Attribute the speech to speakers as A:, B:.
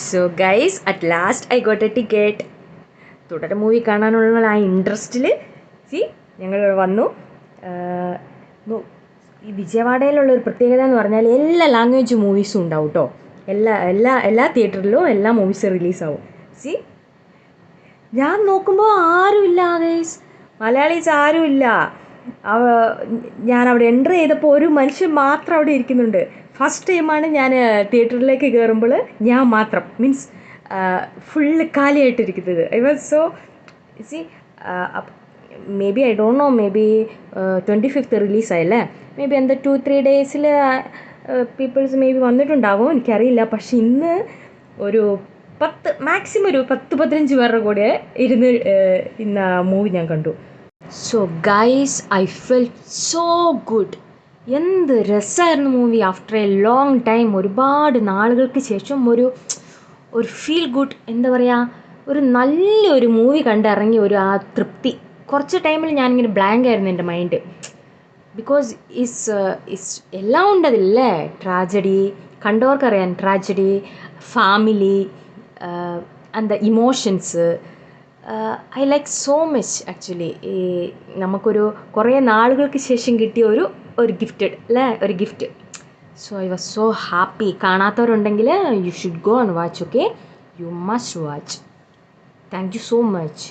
A: So guys at last I got A ticket. തുടരെ movie കാണാനുള്ള ആ ഇൻട്രസ്റ്റിൽ ഞങ്ങൾ വന്നു. ഈ വിജയവാഡയിലുള്ളൊരു പ്രത്യേകത എന്ന് പറഞ്ഞാൽ എല്ലാ ലാംഗ്വേജ് മൂവീസും ഉണ്ടാവും കേട്ടോ. എല്ലാ തിയേറ്ററിലും എല്ലാ മൂവീസും റിലീസാവും. ഞാൻ നോക്കുമ്പോൾ ആരുമില്ല ഗൈസ്, മലയാളീസ് ആരുമില്ല. ഞാൻ അവിടെ എൻ്റർ ചെയ്തപ്പോൾ ഒരു മനുഷ്യൻ മാത്രം അവിടെ ഇരിക്കുന്നുണ്ട്. ഫസ്റ്റ് ടൈമാണ് ഞാൻ തിയേറ്ററിലേക്ക് കയറുമ്പോൾ ഞാൻ മാത്രം, മീൻസ് ഫുള്ള് കാലിയായിട്ടിരിക്കുന്നത്. I was so maybe I don't know, maybe 25th റിലീസായല്ലേ, മേ ബി എന്താ 2-3 ഡേയ്സിൽ പീപ്പിൾസ് മേ ബി വന്നിട്ടുണ്ടാകും, എനിക്കറിയില്ല. പക്ഷെ ഇന്ന് ഒരു മാക്സിമം ഒരു 10-15 പേരുടെ കൂടെ ഇരുന്ന് ഇന്ന് മൂവി ഞാൻ കണ്ടു. So guys I felt so good. എന്ത് രസമായിരുന്നു movie. After A long time, ഒരുപാട് നാളുകൾക്ക് ശേഷം ഒരു ഫീൽ ഗുഡ്, എന്താ പറയുക, ഒരു നല്ലൊരു മൂവി കണ്ടിറങ്ങി ഒരു ആ തൃപ്തി. കുറച്ച് ടൈമിൽ ഞാനിങ്ങനെ ബ്ലാങ്ക് ആയിരുന്നു എൻ്റെ മൈൻഡ്. ബിക്കോസ് എല്ലാം ഉണ്ടതില്ലേ, ട്രാജഡി കണ്ടവർക്കറിയാം, ട്രാജഡി, ഫാമിലി, എന്താ emotions. I like so much actually. ഈ നമുക്കൊരു കുറേ നാളുകൾക്ക് ശേഷം കിട്ടിയ ഒരു ഗിഫ്റ്റ് അല്ലേ, ഒരു gift. So I was so happy. കാണാത്തവരുണ്ടെങ്കിൽ you should go and watch. Okay, you must watch. Thank you so much.